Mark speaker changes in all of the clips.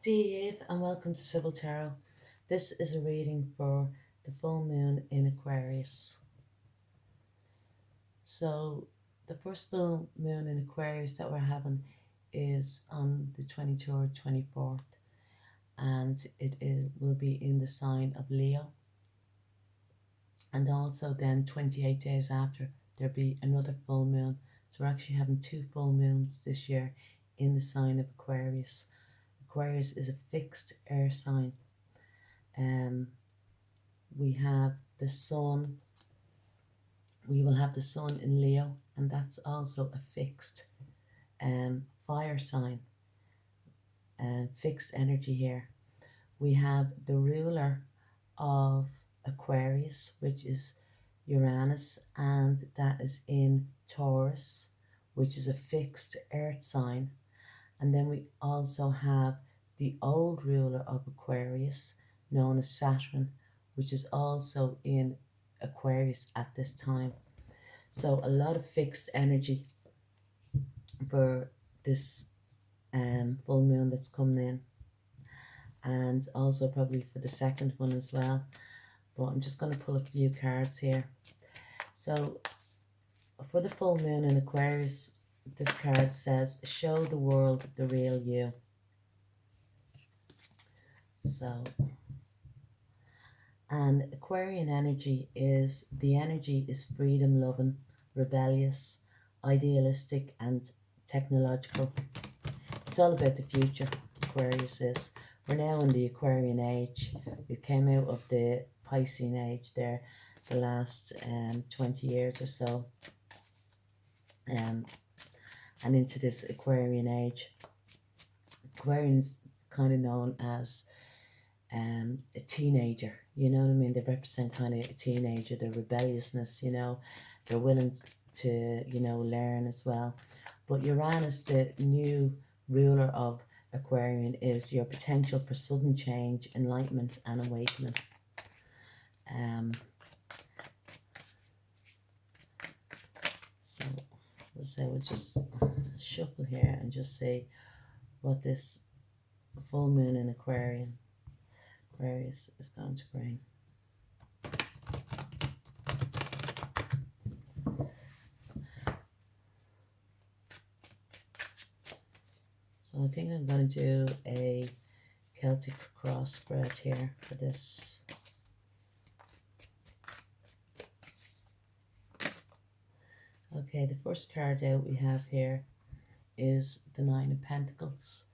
Speaker 1: Eve and welcome to Sybil Tarot. This is a reading for the full moon in Aquarius. So the first full moon in Aquarius that we're having is on the 23rd, 24th, and will be in the sign of Leo. And also then 28 days after, there'll be another full moon. So we're actually having two full moons this year in the sign of Aquarius. Aquarius is a fixed air sign. We have the sun. We will have the sun in Leo, and that's also a fixed fire sign and fixed energy here. We have the ruler of Aquarius, which is Uranus, and that is in Taurus, which is a fixed earth sign. And then we also have the old ruler of Aquarius, known as Saturn, which is also in Aquarius at this time. So a lot of fixed energy for this full moon that's coming in, and also probably for the second one as well. But I'm just going to pull a few cards here. So for the full moon in Aquarius, this card says, show the world the real you. So, and Aquarian energy is, the energy is freedom loving, rebellious, idealistic and technological. It's all about the future, Aquarius is. We're now in the Aquarian age. We came out of the Piscean age there the last 20 years or so. And into this Aquarian age. Aquarians kind of known as a teenager, you know what I mean? They represent kind of a teenager, their rebelliousness, you know, they're willing to, you know, learn as well. But Uranus, the new ruler of Aquarian, is your potential for sudden change, enlightenment and awakening. So let's say we'll just shuffle here and just see what this full moon in Aquarius is going to bring. So I think I'm going to do a Celtic cross spread here for this. Okay, the first card out we have here is the Nine of Pentacles.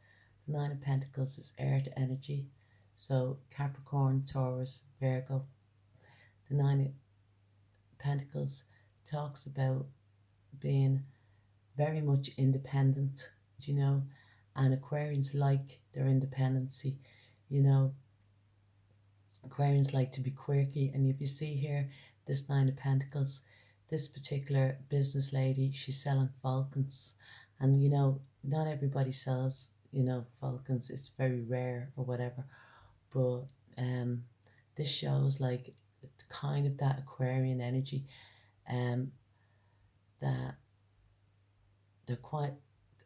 Speaker 1: The Nine of Pentacles is earth energy. So Capricorn, Taurus, Virgo. The Nine of Pentacles talks about being very much independent, you know, and Aquarians like their independency, you know. Aquarians like to be quirky, and if you see here, this Nine of Pentacles, this particular business lady, she's selling falcons, and you know, not everybody sells, you know, falcons. It's very rare or whatever, but this shows like kind of that Aquarian energy, that they're quite,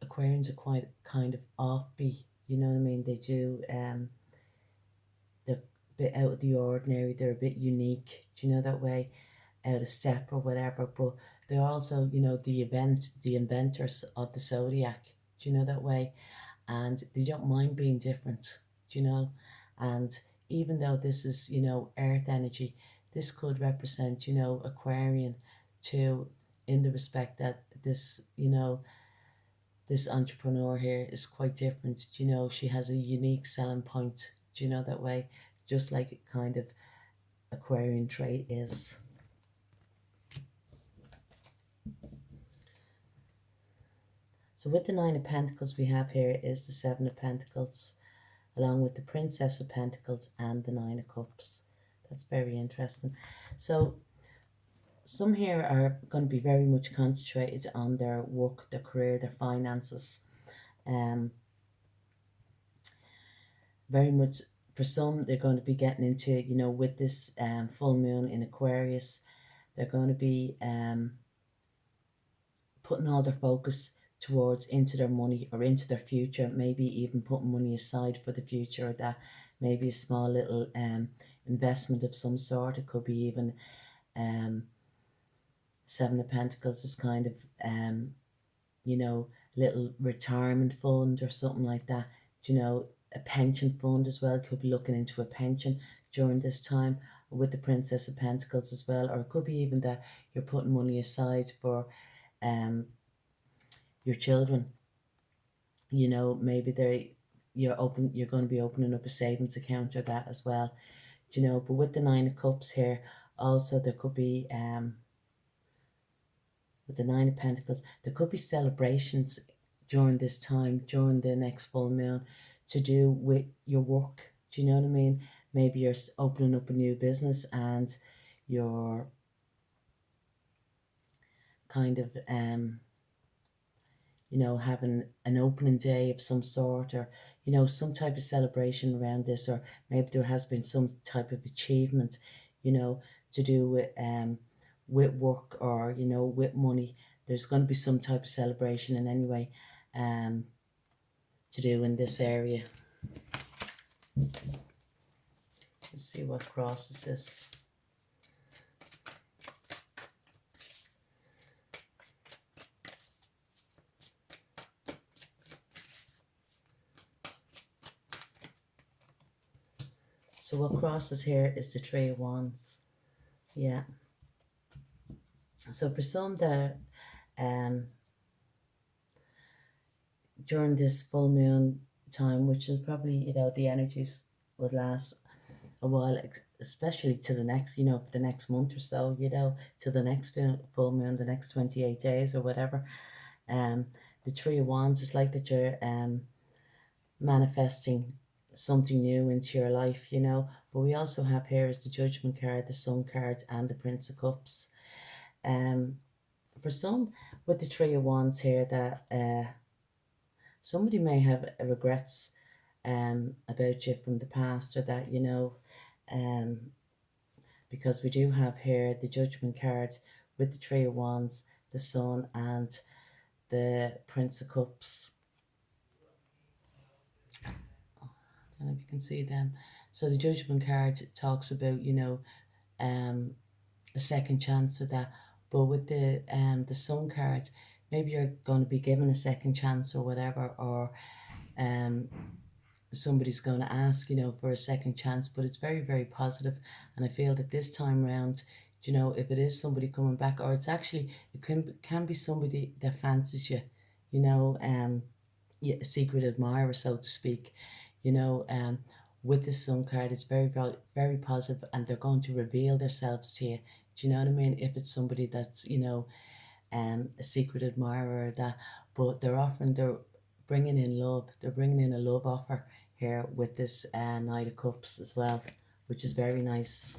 Speaker 1: Aquarians are quite kind of offbeat, you know what I mean? They do they're a bit out of the ordinary, they're a bit unique, do you know, that way, out of step or whatever. But they're also, you know, the inventors of the zodiac, do you know, that way, and they don't mind being different, do you know. And even though this is, you know, earth energy, this could represent, you know, Aquarian too, in the respect that this, you know, this entrepreneur here is quite different, you know. She has a unique selling point, do you know, that way, just like it kind of Aquarian trait is. So with the Nine of Pentacles we have here is the Seven of Pentacles, along with the Princess of Pentacles and the Nine of Cups. That's very interesting. So some here are going to be very much concentrated on their work, their career, their finances. Very much, for some, they're going to be getting into, you know, with this full moon in Aquarius, they're going to be putting all their focus towards into their money or into their future, maybe even putting money aside for the future, or that maybe a small little investment of some sort. It could be even Seven of Pentacles is kind of you know, little retirement fund or something like that. You know, a pension fund as well. Could be looking into a pension during this time with the Princess of Pentacles as well. Or it could be even that you're putting money aside for your children. You know, maybe you're going to be opening up a savings account or that as well. You know, but with the Nine of Cups here, also there could be with the Nine of Pentacles, there could be celebrations during this time, during the next full moon, to do with your work. Do you know what I mean? Maybe you're opening up a new business and you're kind of you know, having an opening day of some sort, or you know, some type of celebration around this, or maybe there has been some type of achievement, you know, to do with work, or you know, with money. There's going to be some type of celebration in any way to do in this area. Let's see what crosses this. So what crosses here is the Three of Wands. Yeah. So for some that during this full moon time, which is probably, you know, the energies would last a while, especially to the next, you know, the next month or so, you know, to the next full moon, the next 28 days or whatever. The Three of Wands is like that you're manifesting something new into your life, you know. But we also have here is the Judgment card, the Sun card, and the Prince of Cups. For some, with the Three of Wands here, that somebody may have regrets about you from the past, or that, you know, because we do have here the Judgment card with the Three of Wands, the Sun, and the Prince of Cups. I don't know if you can see them. So the Judgment card talks about, you know, a second chance with that. But with the Sun card, maybe you're going to be given a second chance or whatever, or somebody's going to ask, you know, for a second chance. But it's very, very positive. And I feel that this time around, you know, if it is somebody coming back, or it's actually, it can be somebody that fancies you, you know, a secret admirer, so to speak, you know, with the Sun card, it's very, very, very positive, and they're going to reveal themselves to you. Do you know what I mean? If it's somebody that's, you know, a secret admirer, that, but they're bringing in love. They're bringing in a love offer here with this Knight of Cups as well, which is very nice.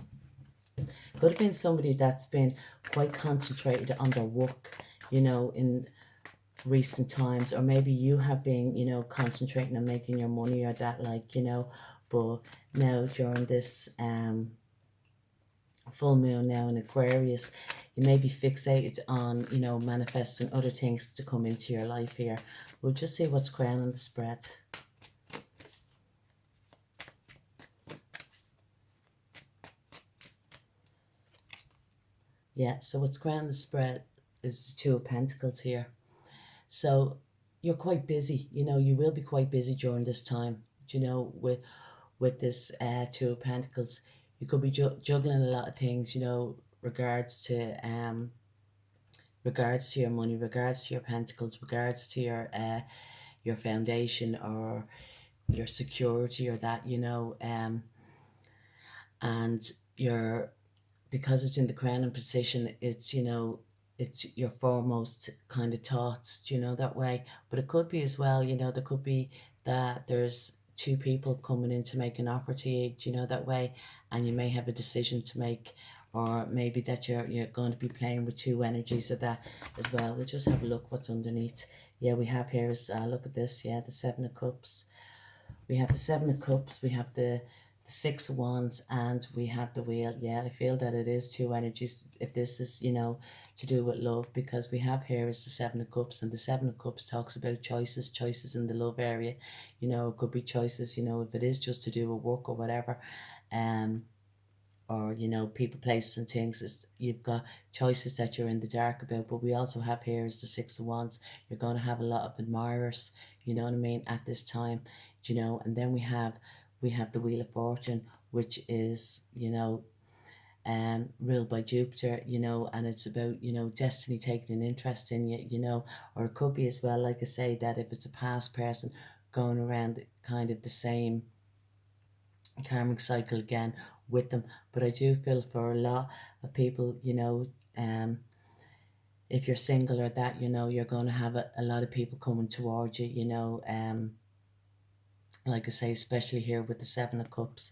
Speaker 1: Could have been somebody that's been quite concentrated on their work, you know, in recent times, or maybe you have been, you know, concentrating on making your money or that, like, you know, but now during this full moon now in Aquarius, you may be fixated on, you know, manifesting other things to come into your life here. We'll just see what's crowning the spread. Yeah, so what's crowning the spread is the Two of Pentacles here. So you're quite busy, you know, you will be quite busy during this time, you know, with this Two of Pentacles. You could be juggling a lot of things, you know, regards to your money, regards to your pentacles, regards to your foundation or your security or that, you know, and because it's in the crowning position, it's, you know, it's your foremost kind of thoughts, you know, that way. But it could be as well, you know, there could be that there's two people coming in to make an offer to you, you know, that way, and you may have a decision to make, or maybe that you're going to be playing with two energies of that as well. We'll just have a look what's underneath. Yeah, we have here is, look at this, yeah, the Seven of Cups. We have the Seven of Cups, we have the the Six of Wands, and we have the Wheel. Yeah, I feel that it is two energies. If this is, to do with love, because we have here is the Seven of Cups, and the Seven of Cups talks about choices in the love area. It could be choices, if it is just to do with work or whatever, um, or people, places, and things. You've got choices that you're in the dark about. But we also have here is the Six of Wands. You're going to have a lot of admirers, you know what I mean, at this time, and then we have the Wheel of Fortune, which is, ruled by Jupiter, and it's about, destiny taking an interest in you, or it could be as well, like I say, that if it's a past person going around kind of the same karmic cycle again with them. But I do feel for a lot of people, if you're single or that, you're going to have a lot of people coming towards you, like I say, especially here with the Seven of Cups,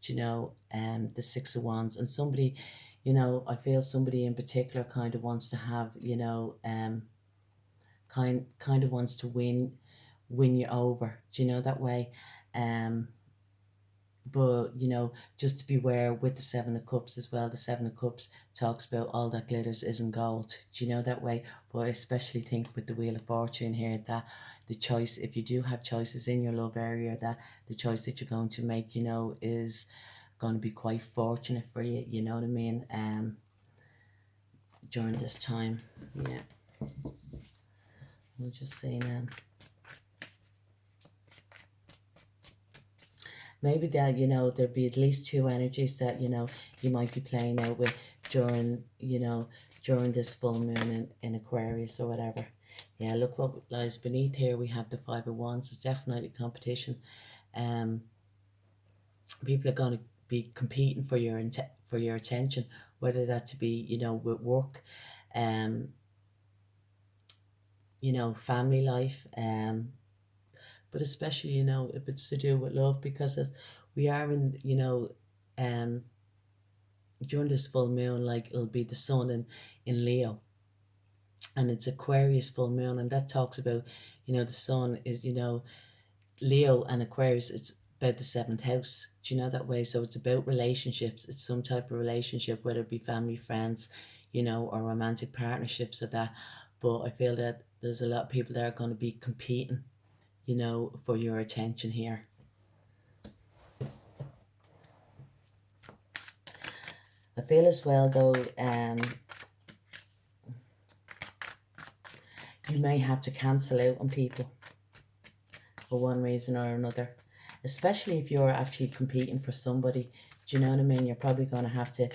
Speaker 1: the Six of Wands, and somebody, I feel somebody in particular kind of wants to have, kind of wants to win you over, do you know that way? But just to beware with the Seven of Cups as well. The Seven of Cups talks about all that glitters isn't gold, do you know that way? But I especially think with the Wheel of Fortune here, that the choice, if you do have choices in your love area, that the choice that you're going to make, is going to be quite fortunate for you, you know what I mean, during this time. Yeah, we'll just say now, maybe that, there'd be at least two energies that, you might be playing out with during, during this full moon in Aquarius or whatever. Yeah, look what lies beneath here. We have the Five of Wands. It's definitely competition. Um, People are going to be competing for your attention, whether that to be, with work, um, family life, but especially, if it's to do with love, because as we are in, um, during this full moon, like it'll be the sun in Leo, and it's Aquarius full moon, and that talks about, the sun is, Leo and Aquarius, it's about the seventh house. Do you know that way? So it's about relationships. It's some type of relationship, whether it be family, friends, or romantic partnerships or that. But I feel that there's a lot of people that are going to be competing, for your attention here. I feel as well though, you may have to cancel out on people for one reason or another, especially if you're actually competing for somebody. Do you know what I mean? You're probably going to have to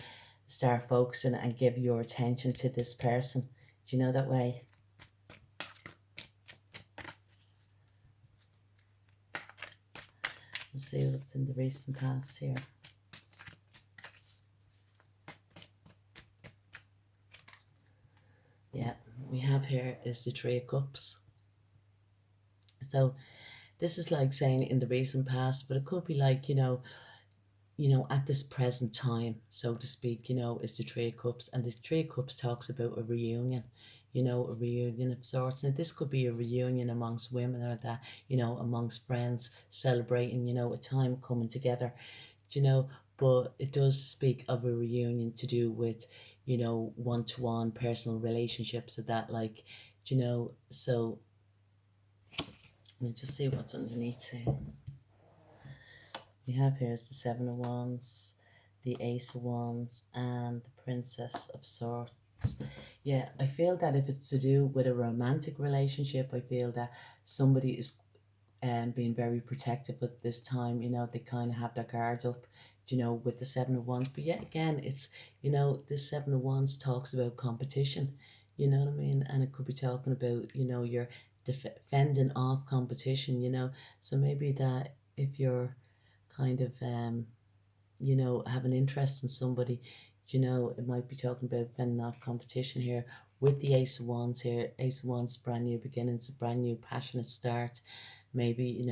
Speaker 1: start focusing and give your attention to this person. Do you know that way? Let's see what's in the recent past here. Yeah, we have here is the Three of Cups. So this is like saying in the recent past, but it could be like, at this present time, so to speak, is the Three of Cups. And the Three of Cups talks about a reunion, a reunion of sorts. Now, this could be a reunion amongst women or that, amongst friends, celebrating, a time coming together, but it does speak of a reunion to do with, one-to-one personal relationships of that, like, so let me just see what's underneath here. We have here is the Seven of Wands, the Ace of Wands, and the Princess of Swords. Yeah, I feel that if it's to do with a romantic relationship, I feel that somebody is being very protective at this time. They kind of have their guard up, with the Seven of Wands. But yet again, it's, this Seven of Wands talks about competition, you know what I mean? And it could be talking about, you're defending off competition, so maybe that if you're kind of have an interest in somebody, it might be talking about fending off competition here with the Ace of Wands here. Ace of Wands, brand new beginnings, a brand new passionate start. Maybe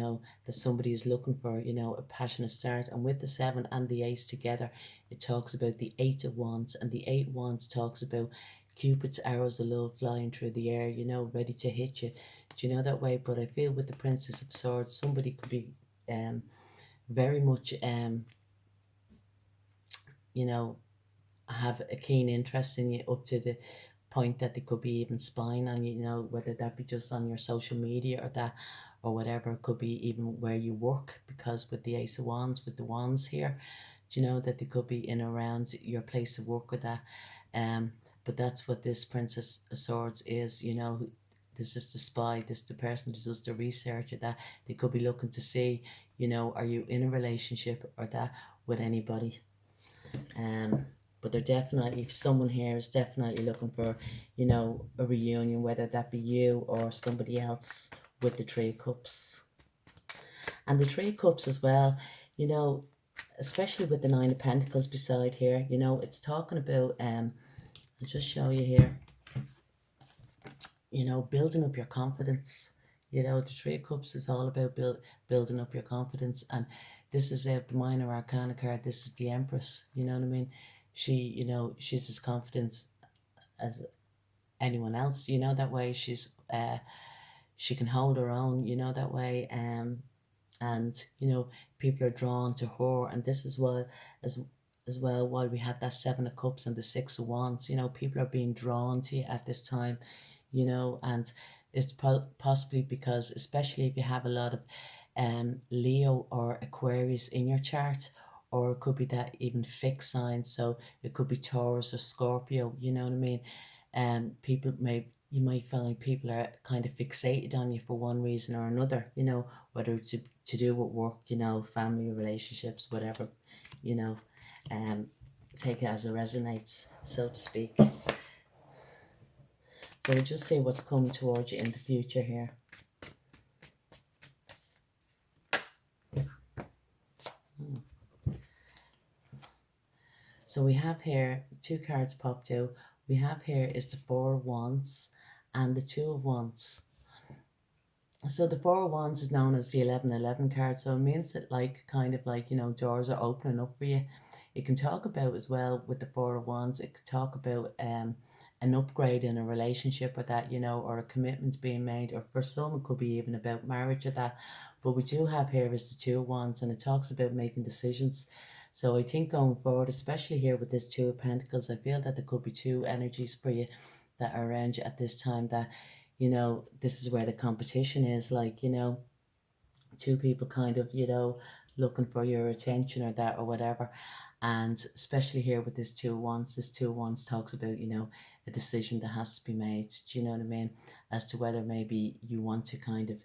Speaker 1: that somebody is looking for a passionate start. And with the Seven and the Ace together, it talks about the Eight of Wands, and the Eight of Wands talks about Cupid's arrows of love flying through the air, ready to hit you. Do you know that way? But I feel with the Princess of Swords, somebody could be very much you know, have a keen interest in you up to the point that they could be even spying on you, you know, whether that be just on your social media or that or whatever. It could be even where you work, because with the Ace of Wands, with the wands here, do you know that they could be in around your place of work with that. Um, but that's what this Princess of Swords is, you know. This is the spy, this is the person who does the research or that. They could be looking to see, you know, are you in a relationship or that with anybody. Um, but they're definitely, someone here is definitely looking for, you know, a reunion, whether that be you or somebody else with the Three of Cups. And the Three of Cups as well, you know, especially with the Nine of Pentacles beside here, you know, it's talking about, I'll just show you here, you know, building up your confidence. You know, the Three of Cups is all about building up your confidence. And this is the Minor Arcana card. This is the Empress. You know what I mean? She, you know, she's as confident as anyone else. You know, that way she can hold her own. You know, that way. And you know, people are drawn to her. And this is why, as well, while we had that Seven of Cups and the Six of Wands, you know, people are being drawn to you at this time, you know. And it's possibly because, especially if you have a lot of Leo or Aquarius in your chart, or it could be that even fixed signs, so it could be Taurus or Scorpio, you know what I mean. People may, you might find like people are kind of fixated on you for one reason or another, you know, whether to do with work, you know, family relationships, whatever, you know. Take it as it resonates, so to speak. So we'll just see what's coming towards you in the future here. So we have here two cards popped out. We have here is the Four of Wands and the Two of Wands. So the Four of Wands is known as the 1111 card. So it means that, like, kind of like, you know, doors are opening up for you. It can talk about as well with the Four of Wands, it could talk about an upgrade in a relationship or that, you know, or a commitment being made, or for some it could be even about marriage or that. But we do have here is the Two of Wands, and it talks about making decisions. So I think going forward, especially here with this Two of Pentacles, I feel that there could be two energies for you that are around you at this time, that, you know, this is where the competition is, like, you know, two people kind of, you know, looking for your attention or that or whatever. And especially here with this Two of Wands, this Two of Wands talks about, you know, a decision that has to be made, do you know what I mean, as to whether maybe you want to kind of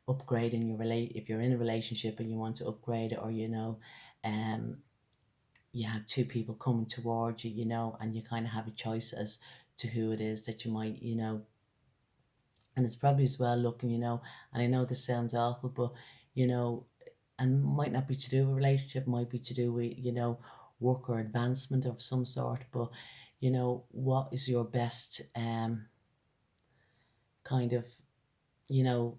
Speaker 1: upgrade in your if you're in a relationship and you want to upgrade it, or, you know, you have two people coming towards you, you know, and you kind of have a choice as to who it is that you might, you know. And it's probably as well looking, you know, and I know this sounds awful, but, you know, and might not be to do with relationship, might be to do with, you know, work or advancement of some sort. But, you know, what is your best kind of, you know,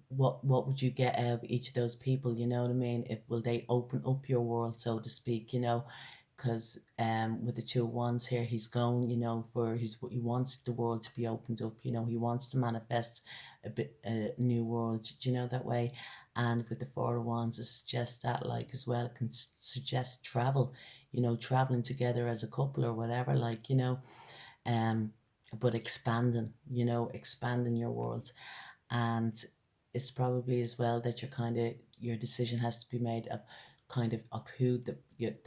Speaker 1: what would you get out of each of those people, you know what I mean? If will they open up your world, so to speak, you know? Because with the Two of Wands here, he's going, you know, for he wants the world to be opened up, you know, he wants to manifest a new world, do you know, that way. And with the Four of Wands, it suggests that, like, as well, it can suggest travel, you know, traveling together as a couple or whatever, like, you know, um but expanding, you know, expanding your world. And it's probably as well that you're kind of, your decision has to be made of kind of who the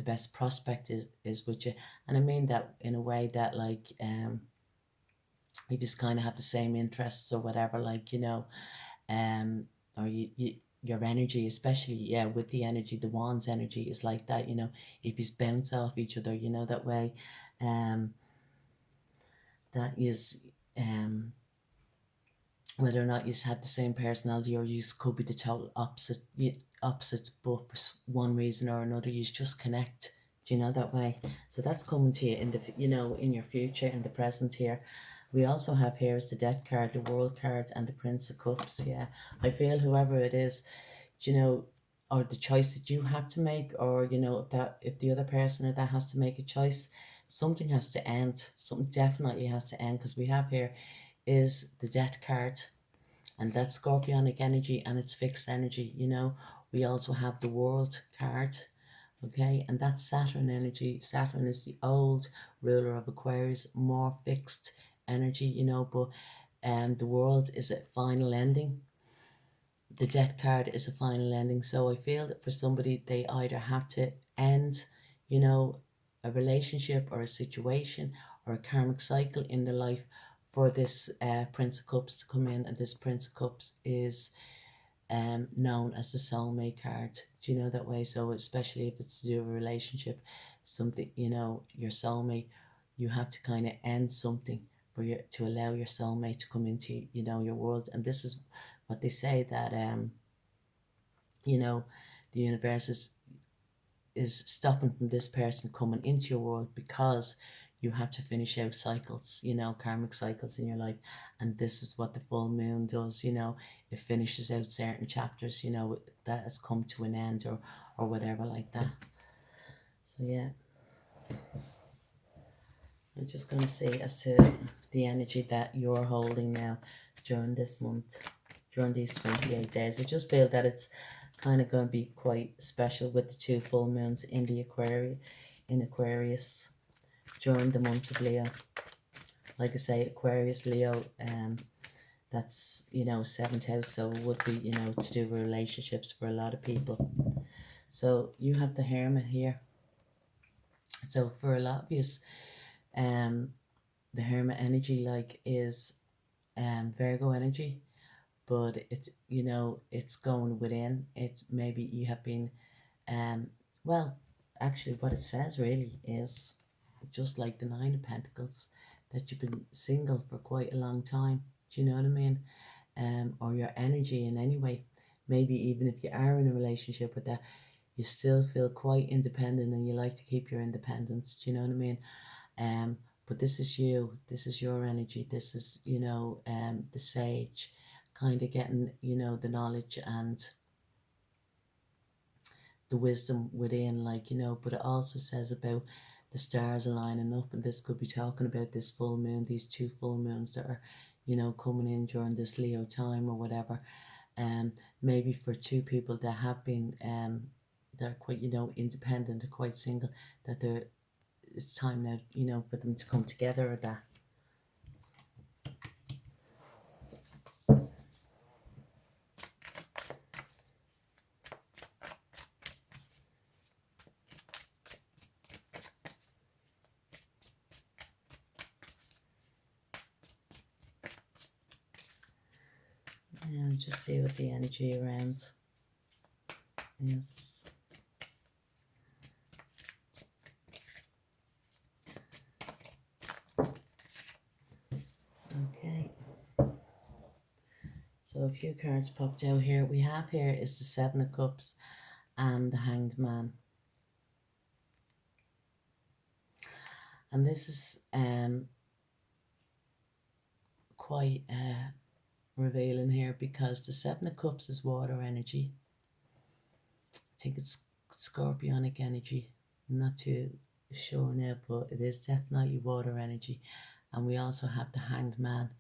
Speaker 1: best prospect is with you. And I mean that in a way that, like, you just kind of have the same interests or whatever, like, you know, um or your energy, especially, yeah, with the energy, the Wands energy is like that, you know, if you bounce off each other, you know, that way. That is whether or not you have the same personality, or you could be the total opposites, but for one reason or another you just connect, do you know, that way. So that's coming to you in the, you know, in your future, in the present here. We also have here is the Death card, the World card, and the Prince of Cups. Yeah, I feel whoever it is, you know, or the choice that you have to make, or, you know, if the other person or that has to make a choice, something has to end, something definitely has to end, because we have here is the Death card, and that's Scorpionic energy and it's fixed energy, you know. We also have the World card, Okay, and that's Saturn energy. Saturn is the old ruler of Aquarius, more fixed energy, but the world is a final ending. The Death card is a final ending. So I feel that for somebody, they either have to end, a relationship or a situation or a karmic cycle in their life for this Prince of Cups to come in. And this Prince of Cups is known as the soulmate card. Do you know that way? So especially if it's to do with a relationship, something, your soulmate, you have to kind of end something for you to allow your soulmate to come into, your world. And this is what they say, that the universe is stopping from this person coming into your world because you have to finish out cycles, karmic cycles in your life. And this is what the full moon does, it finishes out certain chapters, that has come to an end, or whatever like that. So yeah, I'm just going to say as to the energy that you're holding now during this month, during these 28 days. I just feel that it's kind of going to be quite special with the 2 full moons in the Aquarius during the month of Leo. Like I say, Aquarius, Leo, that's, 7th house, so it would be, to do with relationships for a lot of people. So you have the Hermit here. So for a lot of you, the Hermit energy is Virgo energy, but it's going within. It's maybe you have been well, actually what it says really is just like the 9 of Pentacles, that you've been single for quite a long time. Do you know what I mean? Or your energy in any way. Maybe even if you are in a relationship with that, you still feel quite independent and you like to keep your independence. Do you know what I mean? But this is you. This is your energy. This is, the sage, kind of getting, the knowledge and the wisdom within, but it also says about the stars aligning up, and this could be talking about this full moon, these 2 full moons that are, coming in during this Leo time or whatever. Maybe for 2 people that have been, they're quite, independent or quite single, that it's time now, for them to come together or that. And just see what the energy around is. Okay. So a few cards popped out here. We have here is the 7 of Cups and the Hanged Man. And this is quite revealing here, because the 7 of Cups is water energy. I think it's scorpionic energy. I'm not too sure now, but it is definitely water energy. And we also have the Hanged Man,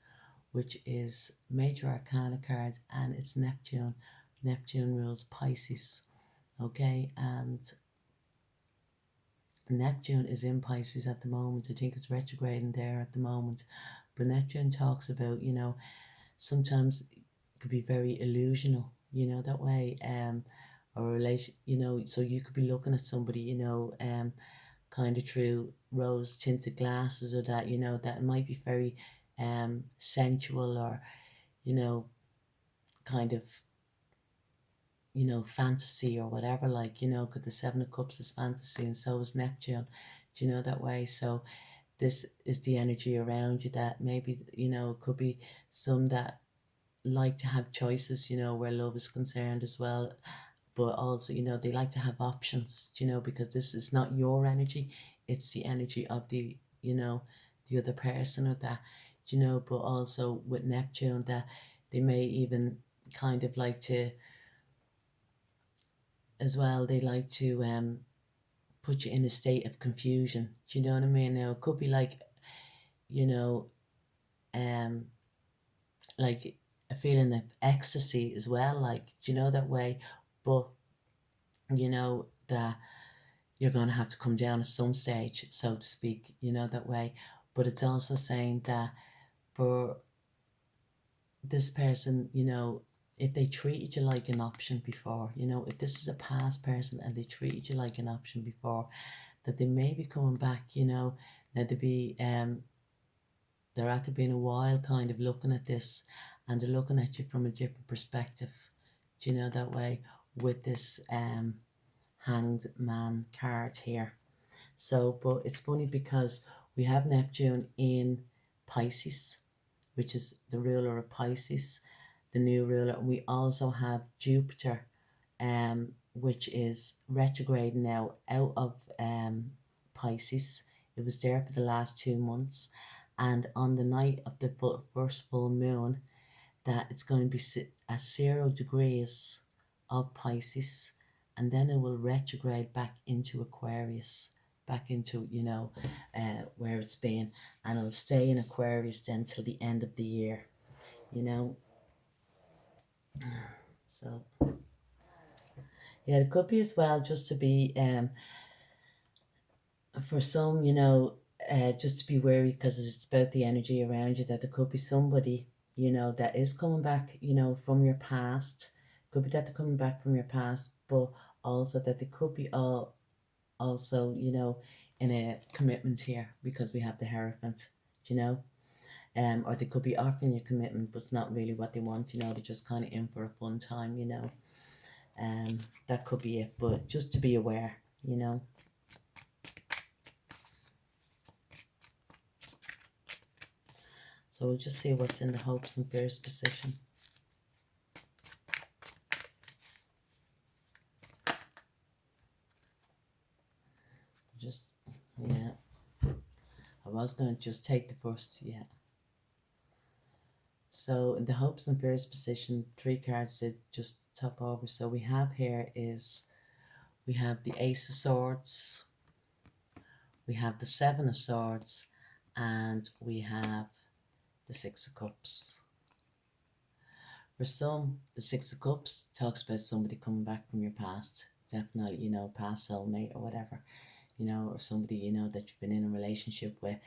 Speaker 1: which is major arcana card, and it's Neptune. Neptune rules Pisces. Okay, and Neptune is in Pisces at the moment. I think it's retrograding there at the moment. But Neptune talks about, sometimes it could be very illusional, that way. Or relation, so you could be looking at somebody, kind of through rose tinted glasses, or that, that might be very sensual, or, kind of, fantasy or whatever, because the 7 of Cups is fantasy and so is Neptune. Do you know that way? So this is the energy around you that maybe, it could be some that like to have choices, where love is concerned as well. But also, they like to have options, because this is not your energy. It's the energy of the, the other person or that, but also with Neptune, that they may even kind of like to, as well, they like to put you in a state of confusion. Do you know what I mean? Now, it could be like, um, like a feeling of ecstasy as well, do you know that way? But, that you're going to have to come down at some stage, so to speak, you know, that way. But it's also saying that for this person, you know, if they treated you like an option before, you know, if this is a past person and they treated you like an option before, that they may be coming back, you know. Now they're after being a while kind of looking at this, and they're looking at you from a different perspective. Do you know that way? With this Hanged Man card here. So, but it's funny because we have Neptune in Pisces, which is the ruler of Pisces, the new ruler. We also have Jupiter, which is retrograde now out of Pisces. It was there for the last 2 months, and on the night of the first full moon, that it's going to be at 0 degrees of Pisces, and then it will retrograde back into Aquarius, back into, you know, where it's been, and it'll stay in Aquarius then till the end of the year, you know. So yeah, it could be as well just to be for some, you know, just to be wary, because it's about the energy around you, that there could be somebody, you know, that is coming back, you know, from your past. Could be that they're coming back from your past, but also that they could be also, you know, in a commitment here, because we have the Hierophant, you know. Or they could be offering you commitment, but it's not really what they want, you know. They're just kind of in for a fun time, you know. That could be it, but just to be aware, you know. So we'll just see what's in the hopes and fears position. Just, yeah. I was going to just take the first, yeah. So in the hopes and fears position, 3 cards to just top over. So we have here is, we have the Ace of Swords, we have the 7 of Swords, and we have the 6 of Cups. For some, the 6 of Cups talks about somebody coming back from your past. Definitely, you know, past soulmate or whatever, you know, or somebody, you know, that you've been in a relationship with.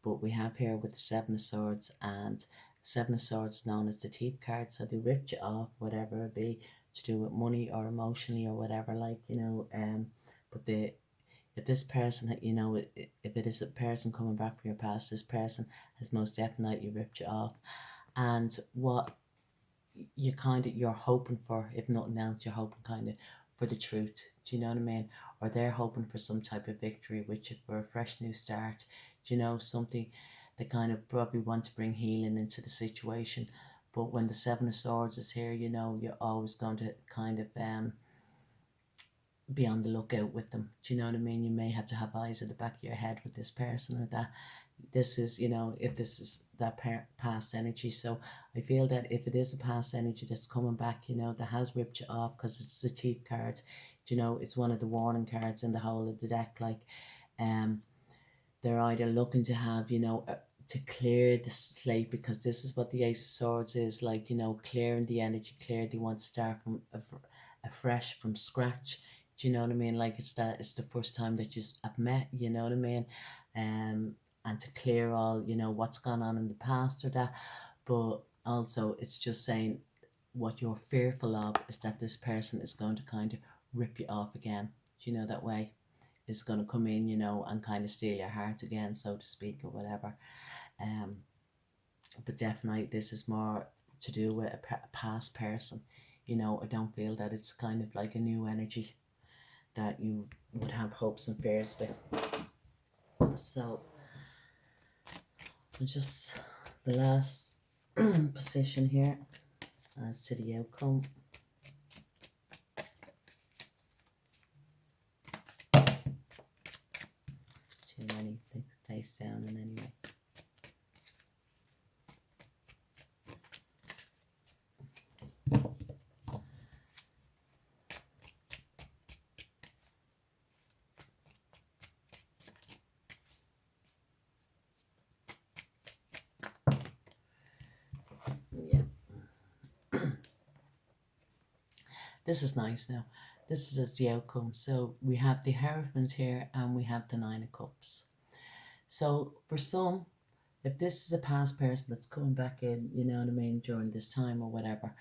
Speaker 1: But we have here with the 7 of Swords, and the 7 of Swords known as the Thief card. So they ripped you off, whatever it be, to do with money or emotionally or whatever, like, you know. But if this person, you know, if it is a person coming back from your past, this person has most definitely ripped you off. And what you're hoping for, if nothing else, you're hoping kind of for the truth. Do you know what I mean? Or they're hoping for some type of victory, which for a fresh new start. Do you know, something they kind of probably want to bring healing into the situation. But when the 7 of Swords is here, you know, you're always going to kind of be on the lookout with them. Do you know what I mean? You may have to have eyes at the back of your head with this person, or that this is, you know, if this is that past energy. So I feel that if it is a past energy that's coming back, you know, that has ripped you off, because it's the Thief card, you know, it's one of the warning cards in the whole of the deck. Like, they're either looking to have, you know, to clear the slate, because this is what the Ace of Swords is, like, you know, clearing the energy, they want to start from afresh, from scratch. Do you know what I mean? Like, it's the first time that you have met, you know what I mean? And to clear all, you know, what's gone on in the past or that. But also it's just saying what you're fearful of is that this person is going to kind of rip you off again. Do you know that way? Is going to come in, you know, and kind of steal your heart again, so to speak, or whatever. But definitely this is more to do with a past person. You know, I don't feel that it's kind of like a new energy that you would have hopes and fears with. So just the last position here as to the outcome. Too many things face down in anyway. Yeah. This is nice now. This is the outcome. So we have the Hierophant here and we have the Nine of Cups. So for some, if this is a past person that's coming back in, you know what I mean, during this time or whatever,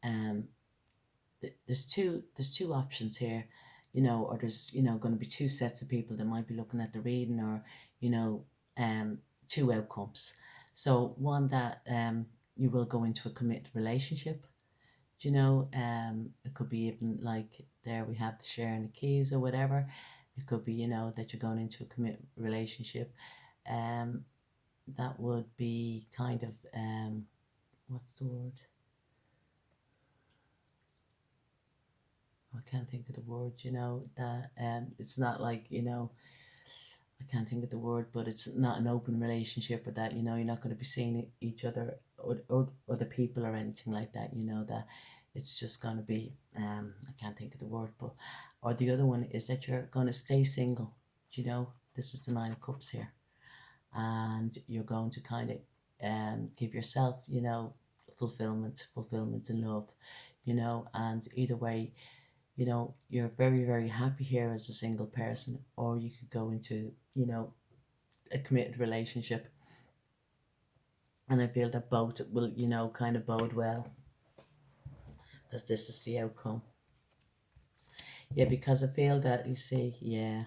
Speaker 1: um, there's two options here, you know, or there's, you know, going to be two sets of people that might be looking at the reading, or, you know, two outcomes. So one that you will go into a committed relationship. You know, it could be even like there we have the sharing the keys or whatever. It could be, you know, that you're going into a committed relationship. Um, that would be kind of what's the word? I can't think of the word, you know, that it's not like, you know, I can't think of the word, but it's not an open relationship, or that, you know, you're not going to be seeing each other, or other people or anything like that, you know, that it's just going to be, I can't think of the word, but, or the other one is that you're going to stay single, you know, this is the Nine of Cups here, and you're going to kind of give yourself, you know, fulfillment in love, you know, and either way, you know, you're very, very happy here as a single person, or you could go into, you know, a committed relationship. And I feel that both will, you know, kind of bode well, as this is the outcome. Yeah, because I feel that, you see, yeah.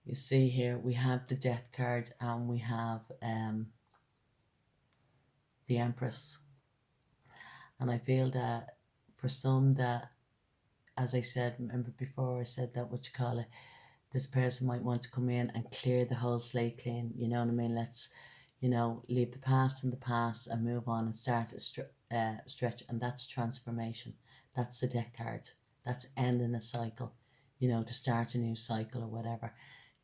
Speaker 1: You see here, we have the Death card and we have the Empress. And I feel that for some that, as I said, remember before I said that, what you call it, this person might want to come in and clear the whole slate clean, you know what I mean? Let's, you know, leave the past in the past and move on and start a stretch, and that's transformation. That's the Death card. That's ending a cycle, you know, to start a new cycle or whatever.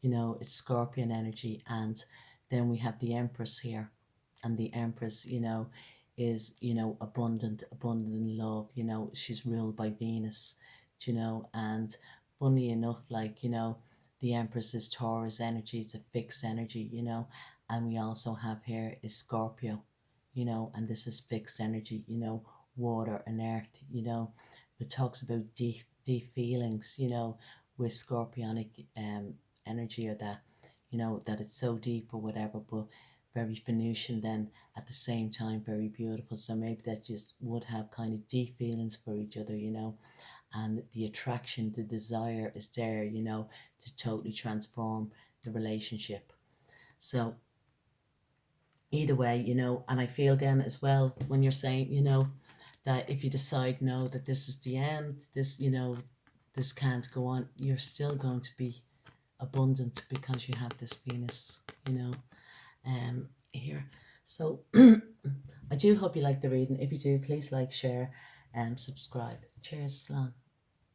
Speaker 1: You know, it's Scorpion energy, and then we have the Empress here, and the Empress, you know, is, you know, abundant in love. You know, she's ruled by Venus, you know, and funnily enough, like, you know, the Empress is Taurus energy, it's a fixed energy, you know, and we also have here is Scorpio, you know, and this is fixed energy, you know, water and earth, you know. It talks about deep feelings, you know, with scorpionic energy, or that, you know, that it's so deep or whatever, but very Venusian then at the same time, very beautiful. So maybe that just would have kind of deep feelings for each other, you know, and the attraction, the desire is there, you know, to totally transform the relationship. So either way, you know, and I feel then as well, when you're saying, you know, that if you decide no, that this is the end, this, you know, this can't go on, you're still going to be abundant because you have this Venus, you know, here. So I do hope you like the reading. If you do, please like, share, and subscribe. Cheers, Slán.